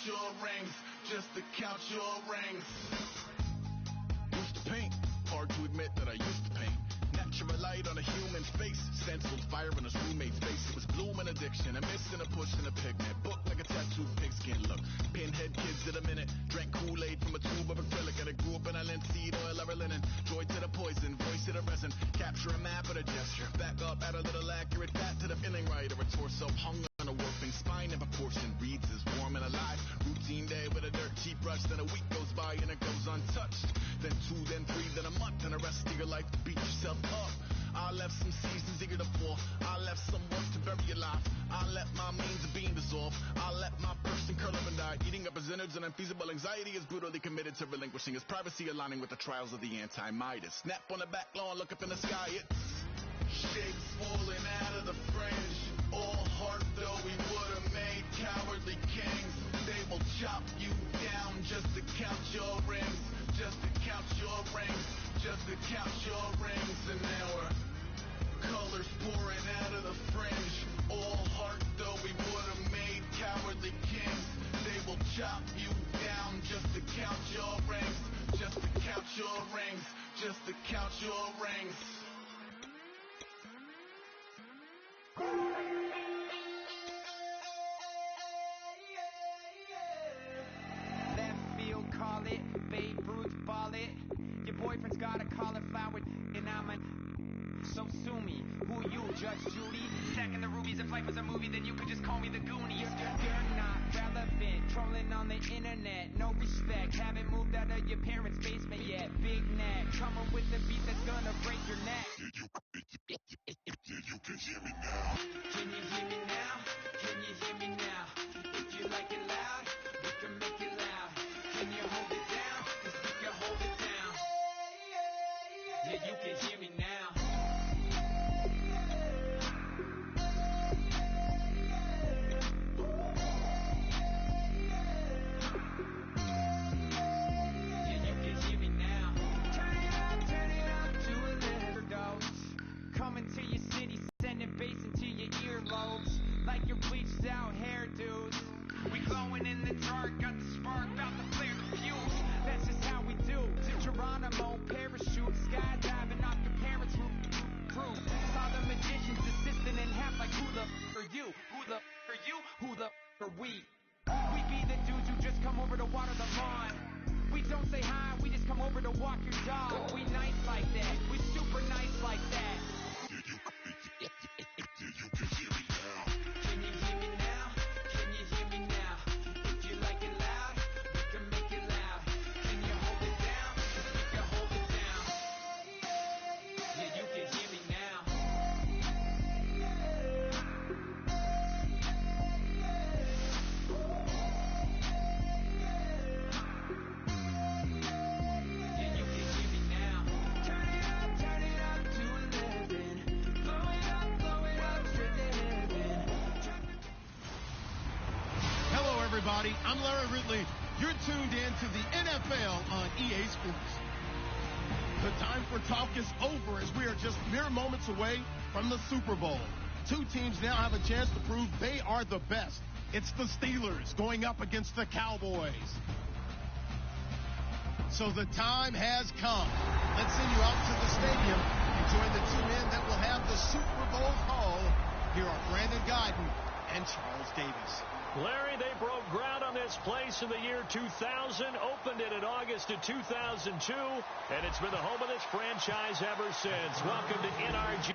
your rings, just to count your rings. Used to paint, hard to admit that I used to paint. Natural light on a human's face, stenciled fire on his roommate's face. It was bloom and addiction, a mist and a push and a pigment. Book like a tattooed pigskin look. Pinhead kids did a minute, drank Kool-Aid from a tube of acrylic, and I grew up in a linseed oil or a linen. Joy to the poison, voice to the resin. Capture a map or a gesture. Back up, add a little accurate fat to the feeling right, or a torso hung on a warping spine in proportion. Reads as warm and alive. Routine day with a dirt cheap brush, then a week goes by and it goes untouched. Then 2, then 3, then a month, and the rest of your life to beat yourself up. I left some seasons eager to fall. I left some work to bury alive. I let my means of being dissolved. I let my person curl up and die. Eating up his innards and unfeasible anxiety is brutally committed to relinquishing his privacy, aligning with the trials of the anti-Midas. Snap on the back lawn, look up in the sky. It's shapes falling out of the fringe. All heart though we would have made cowardly kings. They will chop you down just to count your rings. Just to count your rings. Just to count your rings. And now we're colors pouring out of the fringe. All heart though we would have made cowardly kings. They will chop you down just to count your rings. Just to count your rings. Just to count your rings. Left field, call it. Babe Ruth, ball it. Your boyfriend's got a cauliflower, and I'm a... So sue me. Who you, Judge Judy? Stacking the rubies, if life was a movie, then you could just call me the Goonies. You're not relevant. Trolling on the internet. No respect. Haven't moved out of your parents' basement yet. Big neck. Coming with the beat that's gonna break your neck. You can hear me now. Can you hear me now? Can you hear me now? If you like it loud, we can make it loud. Can you hold it down? 'Cause we can hold it down. Yeah, you can hear me now. Yeah, you can hear me now. Turn it up to a little dose. Coming to your city, sending bass into your earlobes. Like your bleached out hairdos. We glowing in the dark, got the spark, about to flare the fuse. That's just how we do. Geronimo, parachute, skydiving off your parents' roof. Saw the magician's assistant in half, like who the are you? Who the are you? Who the are we? We be the dudes who just come over to water the lawn. We don't say hi, we just come over to walk your dog. We nice like that, we super nice like that. You can hear me now. Can you hear me now? Can you hear me now? If you like it loud, we can make it loud. Can you hold it down? 'Cause we can hold it down. Yeah, you can hear me now. Yeah, you can hear me now. Turn it up to 11. Blow it up, straight to heaven. Hello, everybody. I'm Larry Ridley. You're tuned in to the NFL on EA Sports. The time for talk is over as we are just mere moments away from the Super Bowl. Two teams now have a chance to prove they are the best. It's the Steelers going up against the Cowboys. So the time has come. Let's send you out to the stadium and join the two men that will have the Super Bowl call. Here are Brandon Guyton and Charles Davis. Larry, they broke ground on this place in the year 2000, opened it in August of 2002, and it's been the home of this franchise ever since. Welcome to NRG.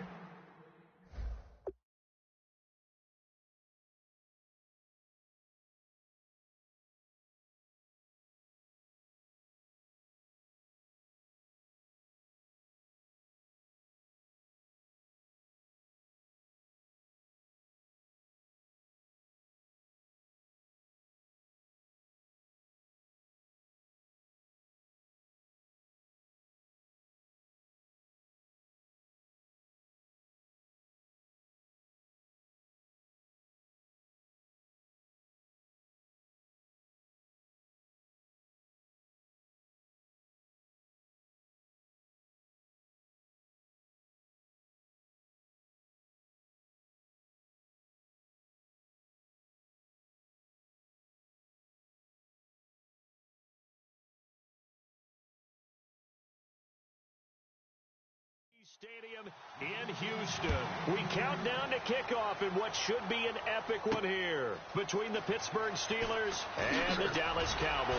Stadium in Houston. We count down to kickoff in what should be an epic one here between the Pittsburgh Steelers and the Dallas Cowboys.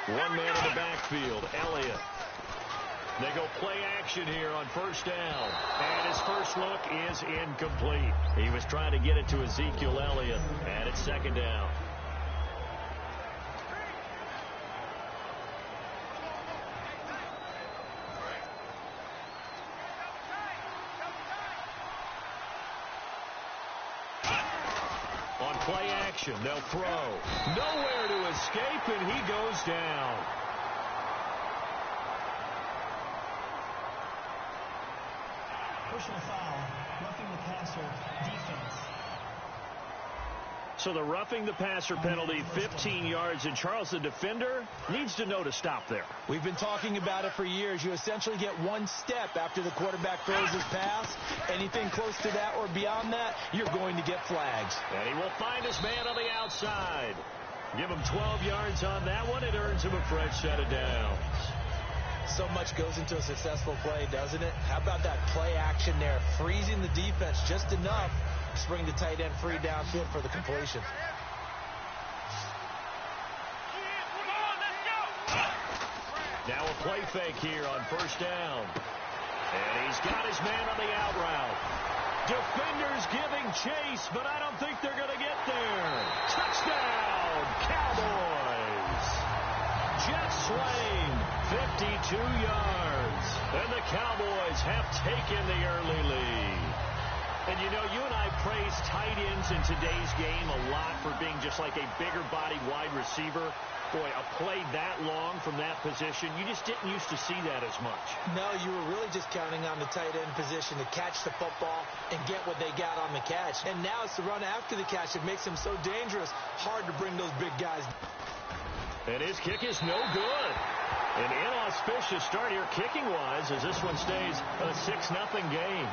One man in the backfield, Elliott. They go play action here on first down. And his first look is incomplete. He was trying to get it to Ezekiel Elliott. And it's second down. On play action, they'll throw. Nowhere to escape, and he goes down. Personal foul, roughing the passer, defense. So the roughing the passer penalty, 15 yards, and Charles, the defender, needs to know to stop there. We've been talking about it for years. You essentially get one step after the quarterback throws his pass. Anything close to that or beyond that, you're going to get flags. And he will find his man on the outside. Give him 12 yards on that one. It earns him a fresh set of downs. So much goes into a successful play, doesn't it? How about that play action there, freezing the defense just enough to bring the tight end free downfield for the completion. Now a play fake here on first down. And he's got his man on the out route. Defenders giving chase, but I don't think they're going to get there. Touchdown, Cowboys. Jet Swain, 52 yards. And the Cowboys have taken the early lead. And, you know, you and I praise tight ends in today's game a lot for being just like a bigger-bodied wide receiver. Boy, a play that long from that position, you just didn't used to see that as much. No, you were really just counting on the tight end position to catch the football and get what they got on the catch. And now it's the run after the catch that makes him so dangerous. Hard to bring those big guys. And his kick is no good. An inauspicious start here kicking-wise as this one stays a 6-0 game.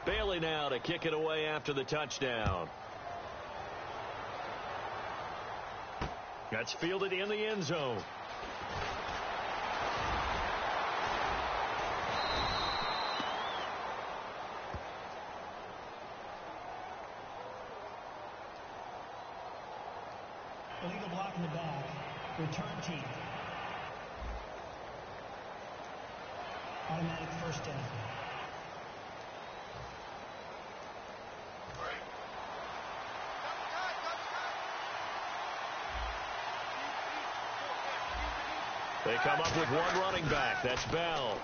Bailey now to kick it away after the touchdown. That's fielded in the end zone. Illegal block in the back. Return team. Automatic first down. They come up with one running back. That's Bell.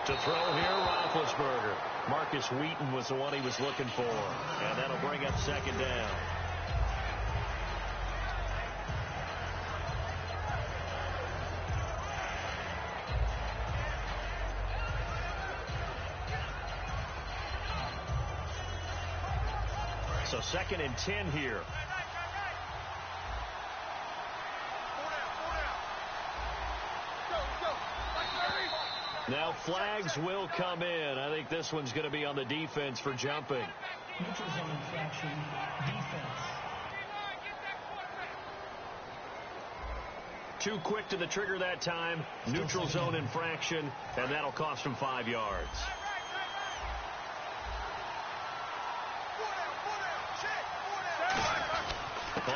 To throw here, Roethlisberger. Marcus Wheaton was the one he was looking for. And that'll bring up second down. So second and 10 here. Now flags will come in. I think this one's going to be on the defense for jumping. Neutral zone infraction. Defense. Too quick to the trigger that time. Neutral zone infraction, and that'll cost him 5 yards.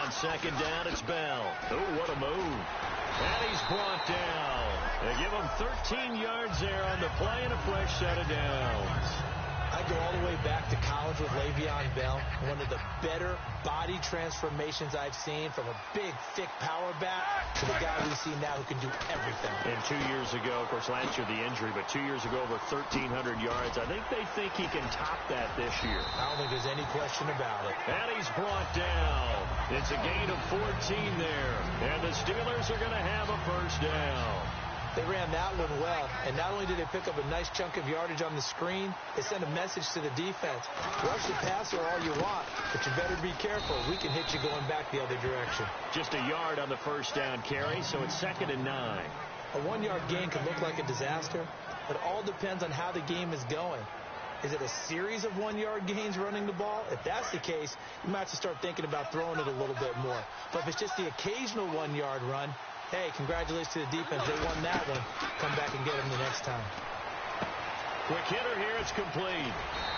On second down, it's Bell. Oh, what a move. And he's brought down. They give him 13 yards there on the play and a fresh set of downs. I I go all the way back to college with Le'Veon Bell, one of the better body transformations I've seen, from a big, thick power back to the guy we see now who can do everything. And 2 years ago, of course, last year the injury, but 2 years ago over 1,300 yards. I think they think he can top that this year. I don't think there's any question about it. And he's brought down. It's a gain of 14 there. And the Steelers are going to have a first down. They ran that one well, and not only did they pick up a nice chunk of yardage on the screen, they sent a message to the defense. Rush the passer all you want, but you better be careful. We can hit you going back the other direction. Just a yard on the first down carry, so it's 2nd and 9. A 1-yard gain can look like a disaster, but all depends on how the game is going. Is it a series of 1-yard gains running the ball? If that's the case, you might have to start thinking about throwing it a little bit more. But if it's just the occasional 1-yard run, hey, congratulations to the defense. They won that one. Come back and get them the next time. Quick hitter here. It's complete.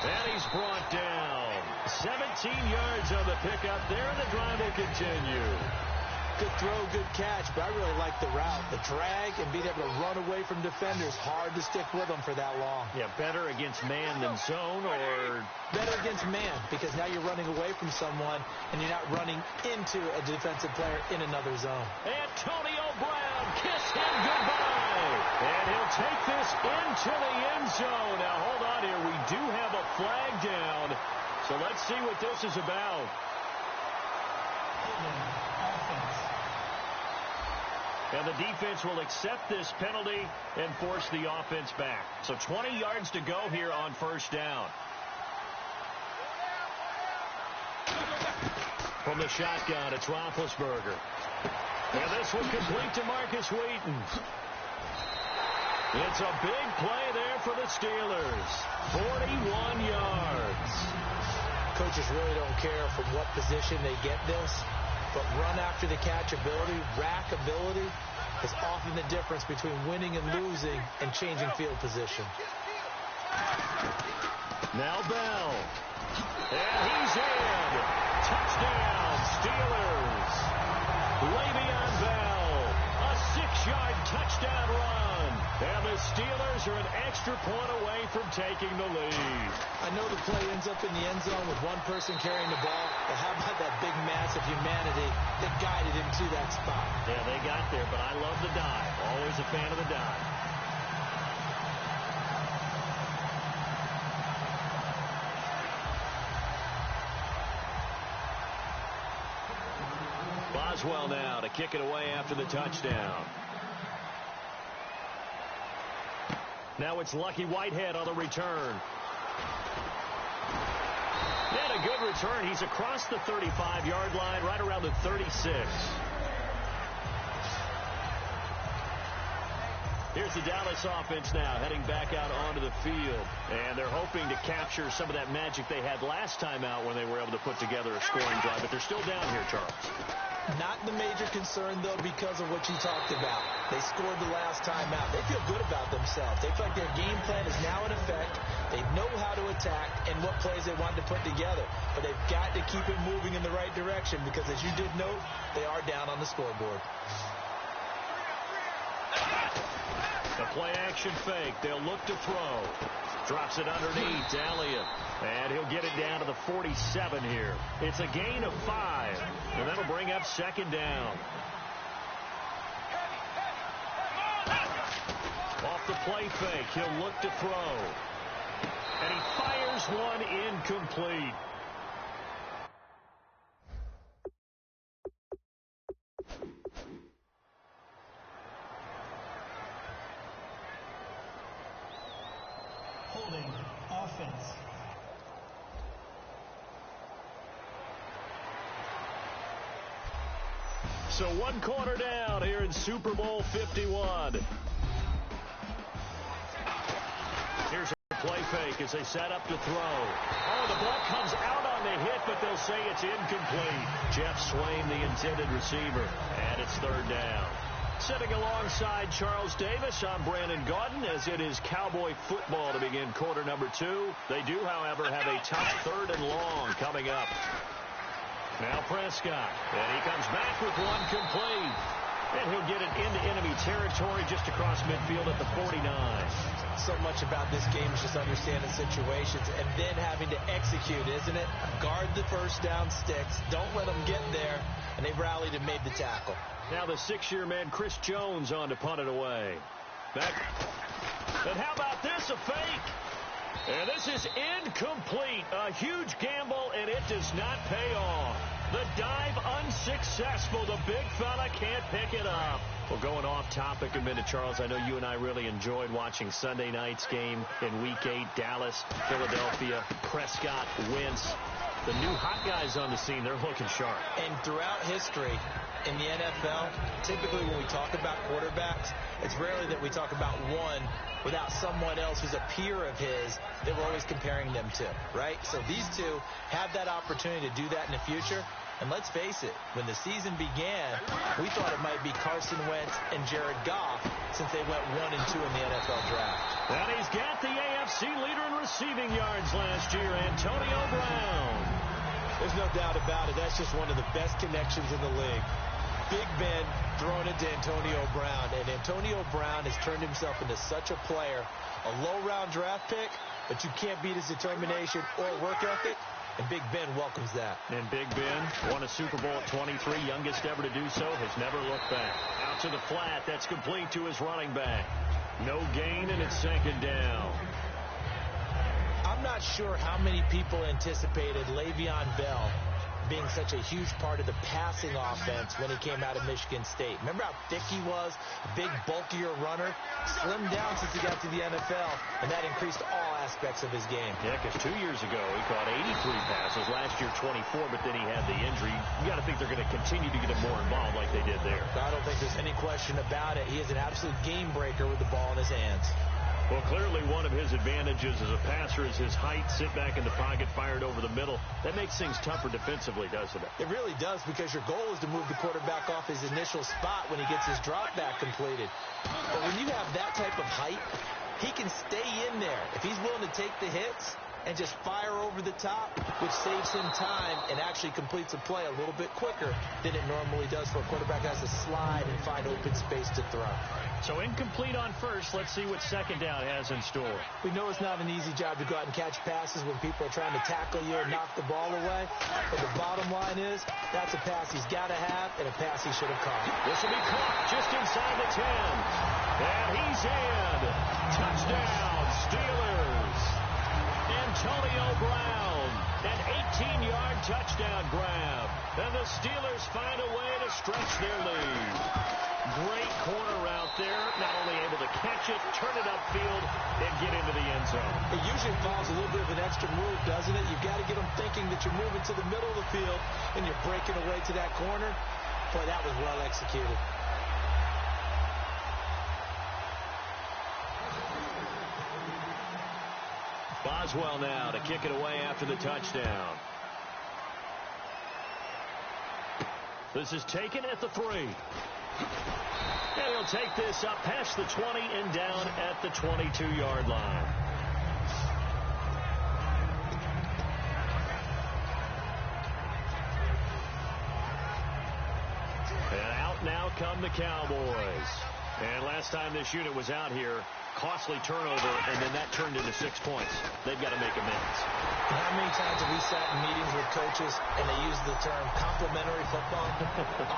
And he's brought down. 17 yards on the pickup there, and the drive will continue. Good throw, good catch, but I really like the route. The drag and being able to run away from defenders. Hard to stick with them for that long. Yeah, better against man than zone, or? Better against man, because now you're running away from someone and you're not running into a defensive player in another zone. Antonio Brown, kiss him goodbye. And he'll take this into the end zone. Now, hold on here. We do have a flag down, so let's see what this is about. And the defense will accept this penalty and force the offense back. So 20 yards to go here on first down. From the shotgun, it's Roethlisberger. And this one complete to Marcus Wheaton. It's a big play there for the Steelers. 41 yards. Coaches really don't care from what position they get this. But run after the catch ability, rack ability, is often the difference between winning and losing and changing field position. Now Bell. And he's in. Touchdown, Steelers. Le'Veon Bell. A 6-yard touchdown run. And the Steelers are an extra point away from taking the lead. I know the play ends up in the end zone with one person carrying the ball, but how about that big mass of humanity that guided him to that spot? Yeah, they got there, but I love the dive. Always a fan of the dive. Boswell now to kick it away after the touchdown. Now it's Lucky Whitehead on the return. And a good return. He's across the 35-yard line, right around the 36. Here's the Dallas offense now, heading back out onto the field. And they're hoping to capture some of that magic they had last time out when they were able to put together a scoring drive. But they're still down here, Charles. Not the major concern, though, because of what you talked about. They scored the last time out. They feel good about themselves. They feel like their game plan is now in effect. They know how to attack and what plays they want to put together. But they've got to keep it moving in the right direction because, as you did note, they are down on the scoreboard. The play-action fake. They'll look to throw. Drops it underneath. Elliott. And he'll get it down to the 47 here. It's a gain of 5. And that'll bring up 2nd down. Off the play fake. He'll look to throw. And he fires one incomplete. Holding offense. So 1 quarter down here in Super Bowl 51. Here's a play fake as they set up to throw. Oh, the ball comes out on the hit, but they'll say it's incomplete. Jeff Swain, the intended receiver, and it's 3rd down. Sitting alongside Charles Davis, I'm Brandon Gaudin, as it is Cowboy football to begin quarter number 2. They do, however, have a tough 3rd and long coming up. Now Prescott, and he comes back with one complete. And he'll get it into enemy territory just across midfield at the 49. So much about this game is just understanding situations and then having to execute, isn't it? Guard the first down sticks. Don't let them get there. And they rallied and made the tackle. Now the 6-year man Chris Jones on to punt it away. Back. And how about this? A fake. And this is incomplete. A huge gamble, and it does not pay off. The dive unsuccessful. The big fella can't pick it up. Well, going off topic a minute, Charles, I know you and I really enjoyed watching Sunday night's game in Week 8. Dallas, Philadelphia, Prescott, Wentz. The new hot guys on the scene, they're looking sharp. And throughout history in the NFL, typically when we talk about quarterbacks, it's rarely that we talk about one without someone else who's a peer of his that we're always comparing them to, right? So these two have that opportunity to do that in the future. And let's face it, when the season began, we thought it might be Carson Wentz and Jared Goff since they went 1 and 2 in the NFL draft. And he's got the AFC leader in receiving yards last year, Antonio Brown. There's no doubt about it. That's just one of the best connections in the league. Big Ben throwing it to Antonio Brown. And Antonio Brown has turned himself into such a player. A low-round draft pick, but you can't beat his determination or work ethic. And Big Ben welcomes that. And Big Ben won a Super Bowl at 23, youngest ever to do so, has never looked back. Out to the flat, that's complete to his running back. No gain, and it's second down. I'm not sure how many people anticipated Le'Veon Bell being such a huge part of the passing offense when he came out of Michigan State. Remember how thick he was? A big, bulkier runner. Slimmed down since he got to the NFL, and that increased all aspects of his game. Yeah, because 2 years ago, he caught 83 passes. Last year, 24, but then he had the injury. You got to think they're going to continue to get him more involved like they did there. I don't think there's any question about it. He is an absolute game breaker with the ball in his hands. Well, clearly one of his advantages as a passer is his height. Sit back in the pocket, fired over the middle. That makes things tougher defensively, doesn't it? It really does, because your goal is to move the quarterback off his initial spot when he gets his drop back completed. But when you have that type of height, he can stay in there. If he's willing to take the hits and just fire over the top, which saves him time and actually completes a play a little bit quicker than it normally does for a quarterback that has to slide and find open space to throw. So incomplete on first. Let's see what second down has in store. We know it's not an easy job to go out and catch passes when people are trying to tackle you and knock the ball away. But the bottom line is, that's a pass he's got to have and a pass he should have caught. This will be caught just inside the 10. And he's in. Touchdown, Steelers. Antonio Brown, an 18-yard touchdown grab. And the Steelers find a way to stretch their lead. Great corner route there. Not only able to catch it, turn it upfield, and get into the end zone. It usually involves a little bit of an extra move, doesn't it? You've got to get them thinking that you're moving to the middle of the field and you're breaking away to that corner. Boy, that was well executed. Boswell now to kick it away after the touchdown. This is taken at the 3. And he'll take this up past the 20 and down at the 22-yard line. And out now come the Cowboys. And last time this unit was out here, costly turnover, and then that turned into 6 points. They've got to make amends. How many times have we sat in meetings with coaches and they use the term complementary football?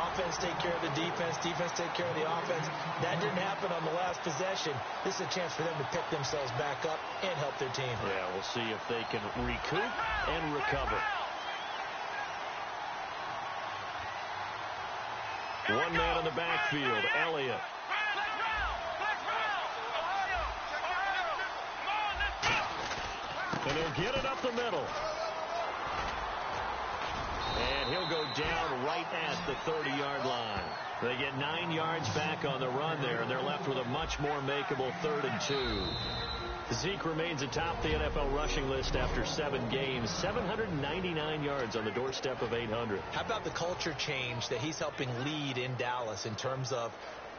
Offense take care of the defense, defense take care of the offense. That didn't happen on the last possession. This is a chance for them to pick themselves back up and help their team. Yeah, we'll see if they can recoup and recover. One man in the backfield, Elliott. And he'll get it up the middle. And he'll go down right at the 30-yard line. They get 9 yards back on the run there, and they're left with a much more makeable 3rd and 2. Zeke remains atop the NFL rushing list after 7 games. 799 yards on the doorstep of 800. How about the culture change that he's helping lead in Dallas in terms of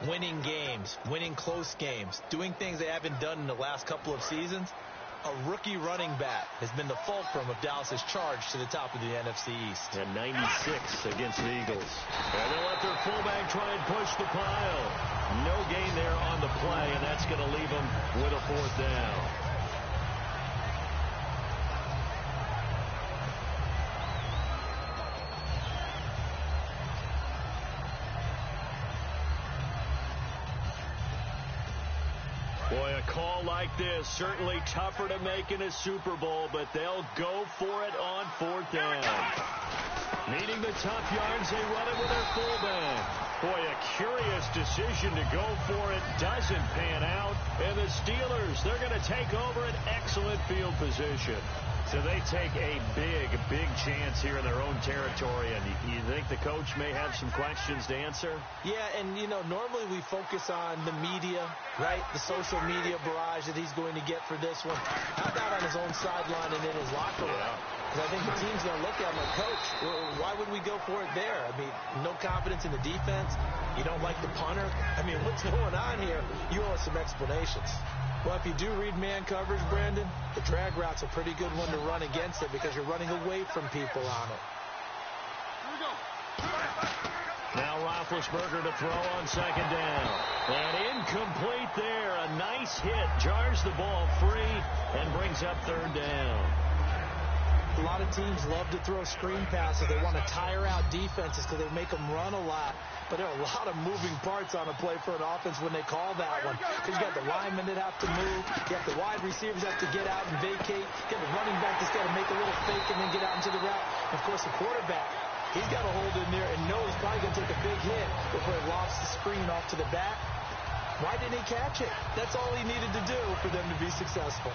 winning games, winning close games, doing things they haven't done in the last couple of seasons? A rookie running back has been the fulcrum of Dallas's charge to the top of the NFC East. And 96 against the Eagles. And they'll let their fullback try and push the pile. No gain there on the play, and that's going to leave them with a 4th down. Boy, a call like this, certainly tougher to make in a Super Bowl, but they'll go for it on 4th down. Needing the tough yards, they run it with their fullback. Boy, a curious decision to go for it. Doesn't pan out. And the Steelers, they're going to take over an excellent field position. So they take a big chance here in their own territory. And you think the coach may have some questions to answer? Yeah, and, normally we focus on the media, right? The social media barrage that he's going to get for this one. How about on his own sideline and in his locker room? Because I think the team's going to look at him like, Coach, why would we go for it there? I mean, no confidence in the defense. You don't like the punter. I mean, what's going on here? You owe us some explanations. Well, if you do read man coverage, Brandon, the drag route's a pretty good one to run against it because you're running away from people on it. Now Roethlisberger to throw on 2nd down. And incomplete there. A nice hit. Jars the ball free and brings up 3rd down. A lot of teams love to throw screen passes. They want to tire out defenses because they make them run a lot. But there are a lot of moving parts on a play for an offense when they call that one. Because you got the linemen that have to move. You have the wide receivers that have to get out and vacate. You got the running back that's got to make a little fake and then get out into the route. And of course, the quarterback, he's got to hold in there and know he's probably going to take a big hit before he lofts the screen off to the back. Why didn't he catch it? That's all he needed to do for them to be successful.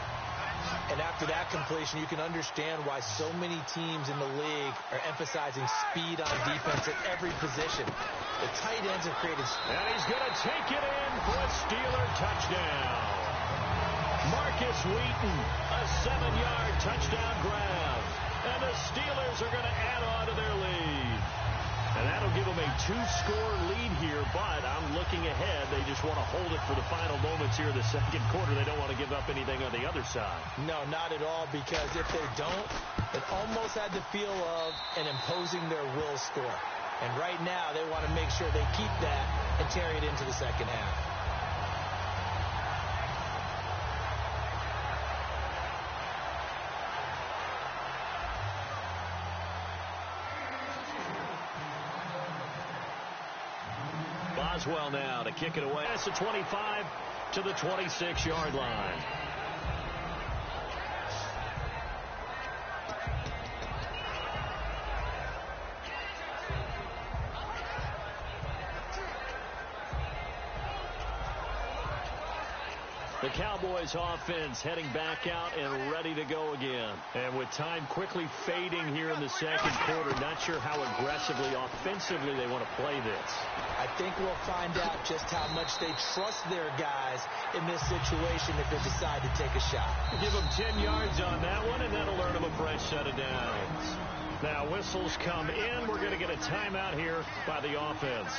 And after that completion, you can understand why so many teams in the league are emphasizing speed on defense at every position. The tight ends have created... And he's going to take it in for a Steeler touchdown. Marcus Wheaton, a 7-yard touchdown grab. And the Steelers are going to add on to their lead. And that'll give them a 2-score lead here, but I'm looking ahead. They just want to hold it for the final moments here in the 2nd quarter. They don't want to give up anything on the other side. No, not at all, because if they don't, it almost had the feel of an imposing their will score. And right now, they want to make sure they keep that and carry it into the 2nd half. Boswell now to kick it away. That's the 25 to the 26-yard line. The Cowboys offense heading back out and ready to go again. And with time quickly fading here in the 2nd quarter, not sure how aggressively, offensively they want to play this. I think we'll find out just how much they trust their guys in this situation if they decide to take a shot. Give them 10 yards on that one, and that'll earn them a fresh set of downs. Now whistles come in. We're going to get a timeout here by the offense.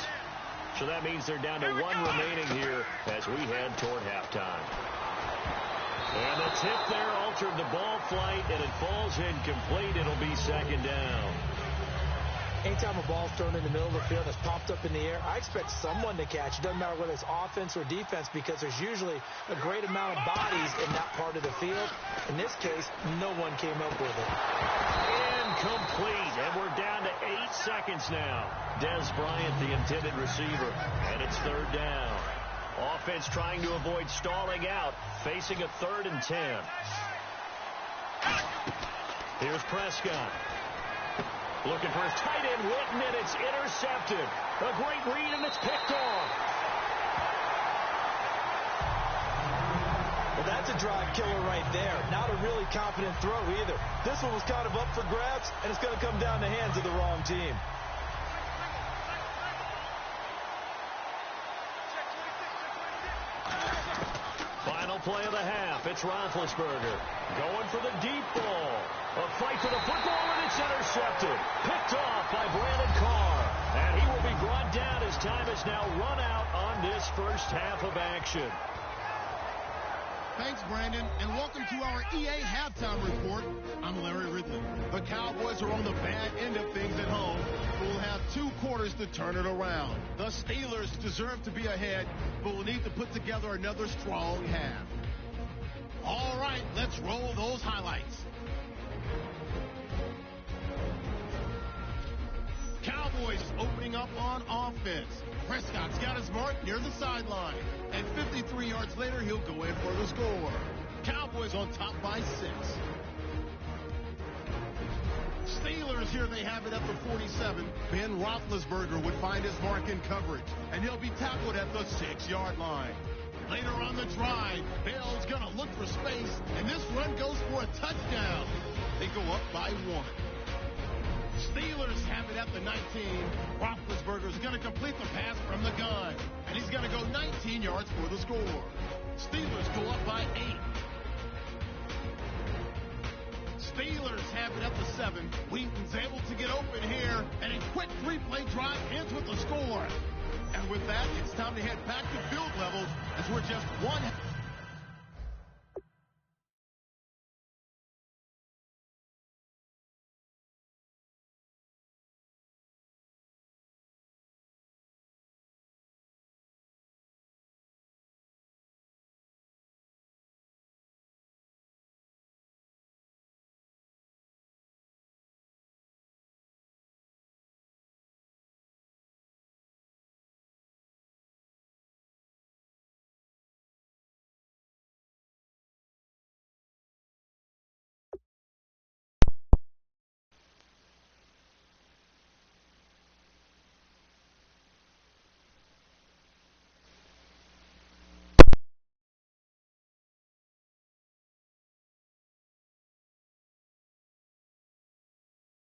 So that means they're down to 1 remaining here as we head toward halftime. And the tip there altered the ball flight, and it falls incomplete. It'll be 2nd down. Anytime a ball's thrown in the middle of the field that's popped up in the air, I expect someone to catch. It doesn't matter whether it's offense or defense because there's usually a great amount of bodies in that part of the field. In this case, no one came up with it. Incomplete, and we're down to 8 seconds now. Dez Bryant, the intended receiver, and it's 3rd down. Offense trying to avoid stalling out, facing a 3rd and 10. Here's Prescott. Looking for his tight end, Witten, and it's intercepted. A great read, and it's picked off. Well, that's a drive killer right there. Not a really confident throw either. This one was kind of up for grabs, and it's going to come down the hands of the wrong team. Final play of the half. It's Roethlisberger going for the deep ball. A fight for the football, and it's intercepted. Picked off by Brandon Carr. And he will be brought down as time is now run out on this first half of action. Thanks, Brandon, and welcome to our EA Halftime Report. I'm Larry Ridley. The Cowboys are on the bad end of things at home, but will have 2 quarters to turn it around. The Steelers deserve to be ahead, but will need to put together another strong half. All right, let's roll those highlights. Cowboys opening up on offense. Prescott's got his mark near the sideline. And 53 yards later, he'll go in for the score. Cowboys on top by 6. Steelers, here they have it at the 47. Ben Roethlisberger would find his mark in coverage, and he'll be tackled at the 6-yard line. Later on the drive, Bell's going to look for space, and this run goes for a touchdown. They go up by 1. Steelers have it at the 19. Roethlisberger's going to complete the pass from the gun, and he's going to go 19 yards for the score. Steelers go up by 8. Steelers have it at the 7. Wheaton's able to get open here, and a quick 3-play drive ends with the score. And with that, it's time to head back to field levels as we're just one